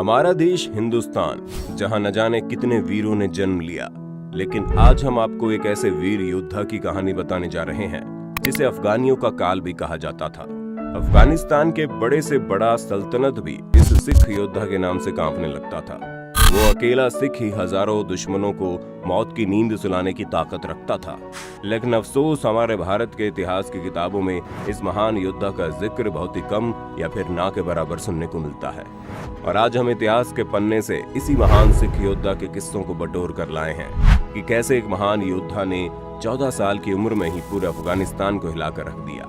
हमारा देश हिंदुस्तान, जहां न जाने कितने वीरों ने जन्म लिया, लेकिन आज हम आपको एक ऐसे वीर योद्धा की कहानी बताने जा रहे हैं जिसे अफगानियों का काल भी कहा जाता था। अफगानिस्तान के बड़े से बड़ा सल्तनत भी इस सिख योद्धा के नाम से कांपने लगता था। वो अकेला सिख ही हजारों दुश्मनों को मौत की नींद सुलाने की ताकत रखता था। लेकिन अफसोस, हमारे भारत के इतिहास की किताबों में इस महान योद्धा का जिक्र बहुत ही कम या फिर ना के बराबर सुनने को मिलता है। और आज हम इतिहास के पन्ने से इसी महान सिख योद्धा के किस्सों को बटोर कर लाए हैं कि कैसे एक महान योद्धा ने 14 साल की उम्र में ही पूरे अफगानिस्तान को हिलाकर रख दिया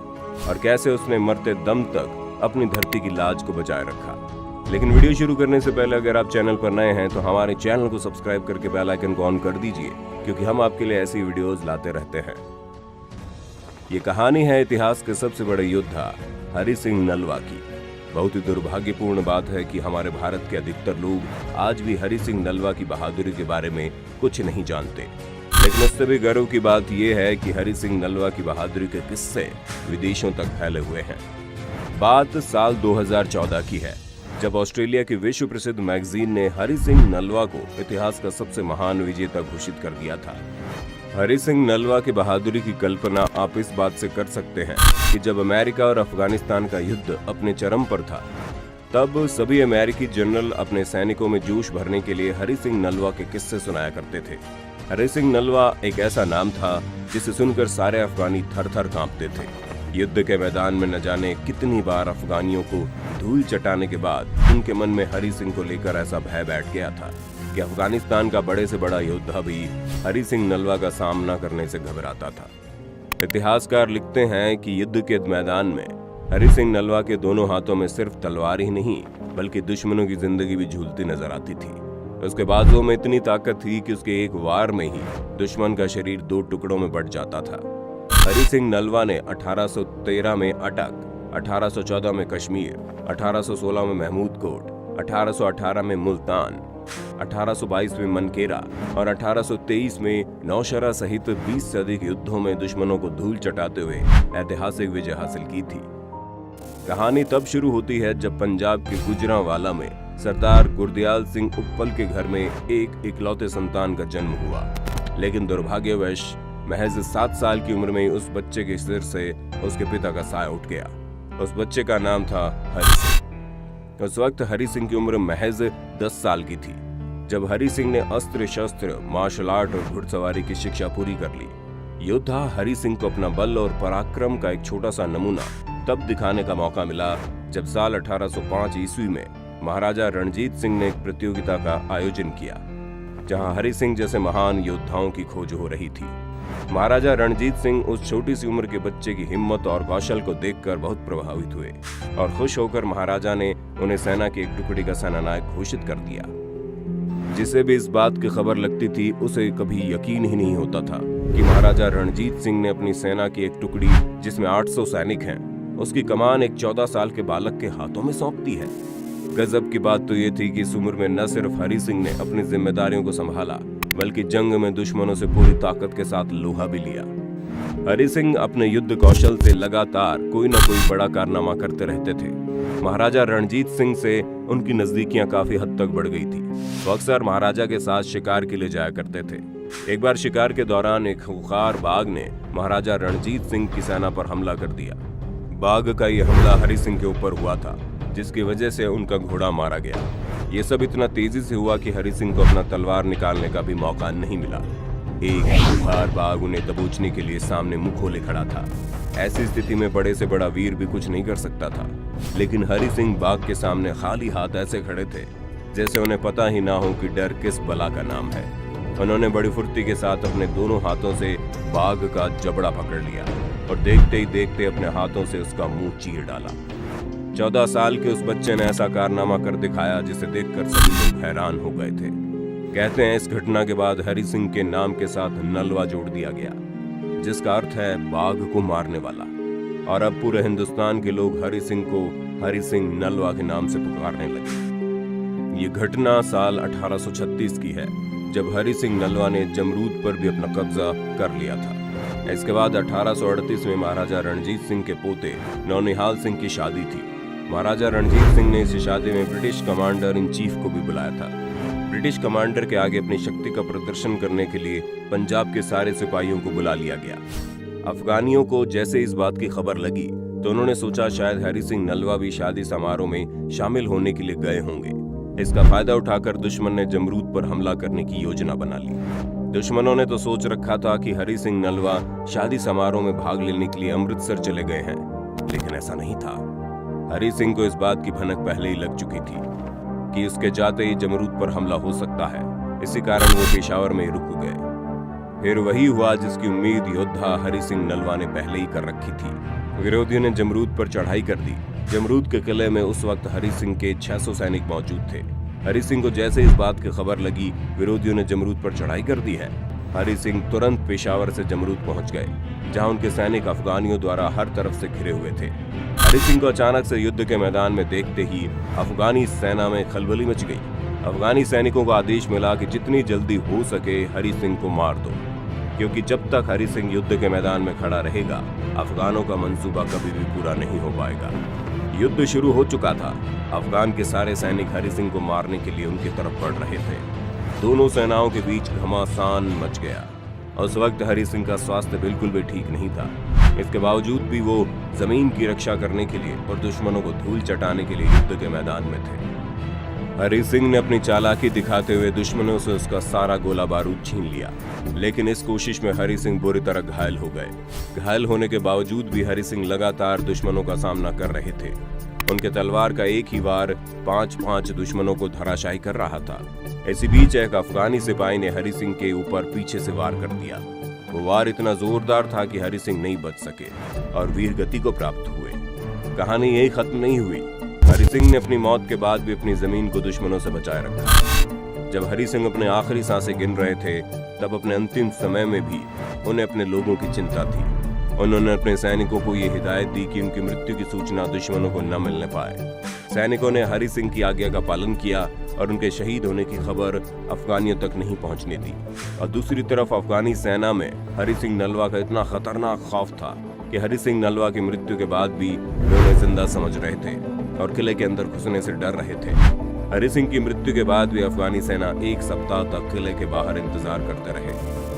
और कैसे उसने मरते दम तक अपनी धरती की लाज को बचाए रखा। लेकिन वीडियो शुरू करने से पहले अगर आप चैनल पर नए हैं तो हमारे चैनल को सब्सक्राइब करके बेल आइकन को ऑन कर दीजिए, क्योंकि हम आपके लिए ऐसी वीडियोस लाते रहते हैं। ये कहानी है इतिहास के सबसे बड़े योद्धा हरि सिंह नलवा की। बहुत ही दुर्भाग्यपूर्ण बात है कि हमारे भारत के अधिकतर लोग आज भी हरि सिंह नलवा की बहादुरी के बारे में कुछ नहीं जानते। लेकिन उससे भी गर्व की बात यह है कि हरि सिंह नलवा की बहादुरी के किस्से विदेशों तक फैले हुए हैं। बात साल 2014 की है, जब ऑस्ट्रेलिया की विश्व प्रसिद्ध मैगजीन ने हरि सिंह नलवा को इतिहास का सबसे महान विजेता घोषित कर दिया था। हरि सिंह नलवा की बहादुरी की कल्पना आप इस बात से कर सकते हैं कि जब अमेरिका और अफगानिस्तान का युद्ध अपने चरम पर था, तब सभी अमेरिकी जनरल अपने सैनिकों में जोश भरने के लिए हरि सिंह नलवा के किस्से सुनाया करते थे। हरि सिंह नलवा एक ऐसा नाम था जिसे सुनकर सारे अफगानी थर-थर कांपते थे। युद्ध के मैदान में न जाने कितनी बार अफगानियों को धूल चटाने के बाद उनके मन में हरि सिंह को लेकर ऐसा भय बैठ गया था कि अफगानिस्तान का बड़े से बड़ा योद्धा भी हरि सिंह नलवा का सामना करने से घबराता था। इतिहासकार लिखते हैं कि युद्ध के मैदान में हरि सिंह नलवा के दोनों हाथों में सिर्फ तलवार ही नहीं, बल्कि दुश्मनों की जिंदगी भी झूलती नजर आती थी। उसके बाजुओं में इतनी ताकत थी कि उसके एक वार में ही दुश्मन का शरीर 2 टुकड़ों में बंट जाता था। हरि सिंह नलवा ने 1813 में अटक, 1814 में कश्मीर, 1816 में महमूदकोट, 1818 में मुल्तान, 1822 में मनकेरा और 1823 में नौशरा सहित 20 से अधिक युद्धों में दुश्मनों को धूल चटाते हुए ऐतिहासिक विजय हासिल की थी। कहानी तब शुरू होती है जब पंजाब के गुजरांवाला में सरदार गुरदयाल सिंह उपल के घर में एक इकलौते संतान का जन्म हुआ। लेकिन दुर्भाग्यवश महज 7 साल की उम्र में उस बच्चे के सिर से उसके पिता का साया उठ गया। उस बच्चे का नाम था हरि सिंह। उस वक्त हरि सिंह की उम्र महज 10 साल की थी जब हरि सिंह ने अस्त्र शस्त्र, मार्शल आर्ट और घुड़सवारी की शिक्षा पूरी कर ली। योद्धा हरि सिंह को अपना बल और पराक्रम का एक छोटा सा नमूना तब दिखाने का मौका मिला जब साल 1805 ईस्वी में महाराजा रणजीत सिंह ने एक प्रतियोगिता का आयोजन किया, जहां हरि सिंह जैसे महान योद्धाओं की खोज हो रही थी। महाराजा रणजीत सिंह उस छोटी सी उम्र के बच्चे की हिम्मत और कौशल को देखकर बहुत प्रभावित हुए और खुश होकर महाराजा ने उन्हें सेना की एक टुकड़ी का सेनानायक घोषित कर दिया। जिसे भी इस बात की खबर लगती थी, उसे कभी यकीन ही नहीं होता था कि महाराजा रणजीत सिंह ने अपनी सेना की एक टुकड़ी, जिसमें 800 सैनिक हैं, उसकी कमान एक 14 साल के बालक के हाथों में सौंप दी है। गजब की बात तो ये थी कि इस उम्र में न सिर्फ हरि सिंह ने अपनी जिम्मेदारियों को संभाला, बल्कि जंग में दुश्मनों से पूरी ताकत के साथ लोहा भी लिया। हरि सिंह अपने युद्ध कौशल से लगातार कोई न कोई बड़ा कारनामा करते रहते थे। महाराजा रणजीत सिंह से उनकी नजदीकियां काफी हद तक बढ़ गई थी। वो अक्सर महाराजा के साथ शिकार के लिए जाया करते थे। एक बार शिकार के दौरान एक खूंखार बाघ ने महाराजा रणजीत सिंह की सेना पर हमला कर दिया। बाघ का यह हमला हरि सिंह के ऊपर हुआ था, जिसकी वजह से उनका घोड़ा मारा गया। ये सब इतना तेजी से हुआ कि हरि सिंह को अपना तलवार निकालने का भी मौका नहीं मिला। एक खूंखार बाघ उन्हें दबोचने के लिए सामने मुंह खोले खड़ा था। ऐसी स्थिति में बड़े से बड़ा वीर भी कुछ नहीं कर सकता था। लेकिन हरि सिंह बाघ के सामने खाली हाथ ऐसे खड़े थे जैसे उन्हें पता ही ना हो कि डर किस बला का नाम है। उन्होंने बड़ी फुर्ती के साथ अपने दोनों हाथों से बाघ का जबड़ा पकड़ लिया और देखते ही देखते अपने हाथों से उसका मुंह चीर डाला। 14 साल के उस बच्चे ने ऐसा कारनामा कर दिखाया जिसे देखकर सभी लोग हैरान हो गए थे। कहते हैं इस घटना के बाद हरि सिंह के नाम के साथ नलवा जोड़ दिया गया, जिसका अर्थ है बाघ को मारने वाला। और अब पूरे हिंदुस्तान के लोग हरि सिंह को हरि सिंह नलवा के नाम से पुकारने लगे। ये घटना साल 1836 की है, जब हरि सिंह नलवा ने जमरूद पर भी अपना कब्जा कर लिया था। इसके बाद 1838 में महाराजा रणजीत सिंह के पोते नौनिहाल सिंह की शादी थी। महाराजा रणजीत सिंह ने इस शादी में ब्रिटिश कमांडर इन चीफ को भी बुलाया था। ब्रिटिश कमांडर के आगे अपनी शक्ति का प्रदर्शन करने के लिए पंजाब के सारे सिपाहियों को बुला लिया गया। अफगानियों को जैसे इस बात की खबर लगी तो उन्होंने सोचा शायद हरि सिंह नलवा भी शादी समारोह में शामिल होने के लिए गए होंगे। इसका फायदा उठाकर दुश्मन ने जमरूद पर हमला करने की योजना बना ली। दुश्मनों ने तो सोच रखा था कि हरि सिंह नलवा शादी समारोह में भाग लेने के लिए अमृतसर चले गए हैं, लेकिन ऐसा नहीं था। हरि सिंह को इस बात की भनक पहले ही लग चुकी थी कि उसके जाते ही जमरूद पर हमला हो सकता है। इसी कारण वो पेशावर में रुक गए। फिर वही हुआ जिसकी उम्मीद योद्धा हरि सिंह नलवा ने पहले ही कर रखी थी। विरोधियों ने जमरूद पर चढ़ाई कर दी। जमरूद के किले में उस वक्त हरि सिंह के 600 सैनिक मौजूद थे। हरि सिंह को जैसे इस बात की खबर लगी विरोधियों ने जमरूद पर चढ़ाई कर दी है, हरि सिंह तुरंत पेशावर से जमरूद पहुंच गए, जहां उनके सैनिक अफगानियों द्वारा हर तरफ से घिरे हुए थे। हरि सिंह को अचानक से युद्ध के मैदान में देखते ही अफगानी सेना में खलबली मच गई। अफगानी सैनिकों को आदेश मिला कि जितनी जल्दी हो सके हरि सिंह को मार दो, क्योंकि जब तक हरि सिंह युद्ध के मैदान में खड़ा रहेगा अफगानों का मंसूबा कभी भी पूरा नहीं हो पाएगा। युद्ध शुरू हो चुका था। अफगान के सारे सैनिक हरि सिंह को मारने के लिए उनकी तरफ बढ़ रहे थे। दोनों सेनाओं के बीच घमासान मच गया। उस वक्त हरि सिंह का स्वास्थ्य बिल्कुल भी ठीक नहीं था। इसके बावजूद भी वो जमीन की रक्षा करने के लिए और दुश्मनों को धूल चटाने के लिए युद्ध के मैदान में थे। हरि सिंह ने अपनी चालाकी दिखाते हुए दुश्मनों से उसका सारा गोला बारूद छीन लिया, लेकिन इस कोशिश में हरि सिंह बुरी तरह घायल हो गए। घायल होने के बावजूद भी हरि सिंह लगातार दुश्मनों का सामना कर रहे थे। उनके तलवार का एक ही वार 5-5 दुश्मनों को धराशायी कर रहा था। इसी बीच एक अफगानी सिपाही ने हरि सिंह के ऊपर पीछे से वार कर दिया। वो वार इतना जोरदार था कि हरि सिंह नहीं बच सके और वीर गति को प्राप्त हुए। कहानी यही खत्म नहीं हुई। हरि सिंह ने अपनी मौत के बाद भी अपनी जमीन को दुश्मनों से बचाए रखा। जब हरि सिंह अपने आखिरी सांसें गिन रहे थे तब अपने अंतिम समय में भी उन्हें अपने लोगों की चिंता थी। उन्होंने अपने सैनिकों को ये हिदायत दी कि उनकी मृत्यु की सूचना दुश्मनों को न मिलने पाए। सैनिकों ने हरि सिंह की आज्ञा का पालन किया और उनके शहीद होने की खबर अफगानियों तक नहीं पहुंचने दी। और दूसरी तरफ अफगानी सेना में हरि सिंह नलवा का इतना खतरनाक खौफ था कि हरि सिंह नलवा की मृत्यु के बाद भी वे उन्हें जिंदा समझ रहे थे और किले के अंदर घुसने से डर रहे थे। हरि सिंह की मृत्यु के बाद भी अफगानी सेना 1 सप्ताह तक किले के बाहर इंतजार करते रहे,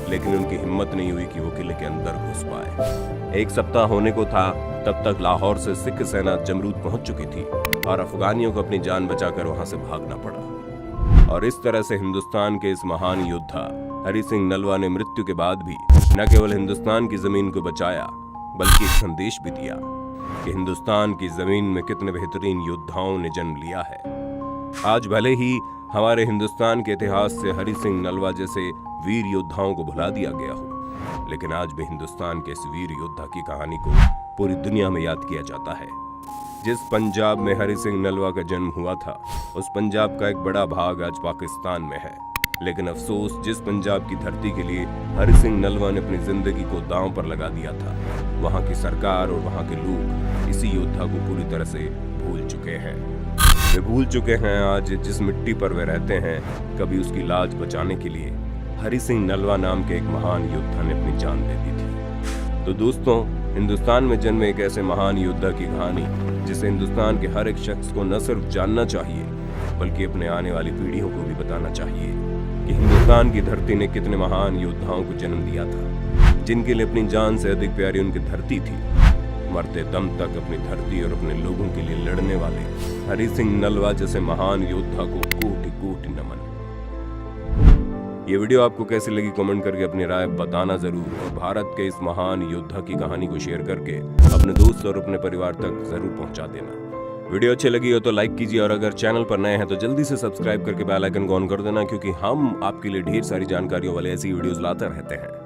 लेकिन उनकी हिम्मत नहीं हुई कि वो किले के अंदर घुस पाए। 1 सप्ताह होने को था तब तक लाहौर से सिख सेना जमरूद पहुंच चुकी थी और अफगानियों को अपनी जान बचाकर वहां से भागना पड़ा। और इस तरह से हिंदुस्तान के इस महान योद्धा हरि सिंह नलवा ने मृत्यु के बाद भी न केवल हिंदुस्तान की जमीन को बचाया बल्कि एक संदेश भी दिया कि हिंदुस्तान की जमीन में कितने बेहतरीन योद्धाओं ने जन्म लिया है। आज भले ही हमारे हिंदुस्तान के इतिहास से हरि सिंह नलवा जैसे वीर योद्धाओं को भुला दिया गया हो, लेकिन आज भी हिंदुस्तान के इस वीर योद्धा की कहानी को पूरी दुनिया में याद किया जाता है। जिस पंजाब में हरि सिंह नलवा का जन्म हुआ था उस पंजाब का एक बड़ा भाग आज पाकिस्तान में है, लेकिन अफसोस जिस पंजाब की धरती के लिए हरि सिंह नलवा ने अपनी जिंदगी को दांव पर लगा दिया था, वहां की सरकार और वहां के लोग इसी योद्धा को पूरी तरह से भूल चुके हैं। वे भूल चुके हैं आज जिस मिट्टी पर वे रहते हैं, कभी उसकी लाज बचाने के लिए हरि सिंह नलवा नाम के एक महान योद्धा ने अपनी जान दे दी थी। तो दोस्तों, हिंदुस्तान में जन्मे एक ऐसे महान योद्धा की कहानी जिसे हिंदुस्तान के हर एक शख्स को न सिर्फ जानना चाहिए बल्कि अपने आने वाली पीढ़ियों को भी बताना चाहिए कि हिंदुस्तान की धरती ने कितने महान योद्धाओं को जन्म दिया था, जिनके लिए अपनी जान से अधिक प्यारी उनकी धरती थी। मरते दम तक अपनी धरती और अपने लोगों के लिए लड़ने वाले हरि सिंह नलवा जैसे महान योद्धा को कोटि कोटि नमन। ये वीडियो आपको कैसी लगी कमेंट करके अपनी राय बताना जरूर, और भारत के इस महान योद्धा की कहानी को शेयर करके अपने दोस्त और अपने परिवार तक जरूर पहुंचा देना। वीडियो अच्छी लगी हो तो लाइक कीजिए, और अगर चैनल पर नए हैं तो जल्दी से सब्सक्राइब करके बेल आइकन को ऑन कर देना, क्योंकि हम आपके लिए ढेर सारी जानकारियों वाले ऐसी वीडियोस लाते रहते हैं।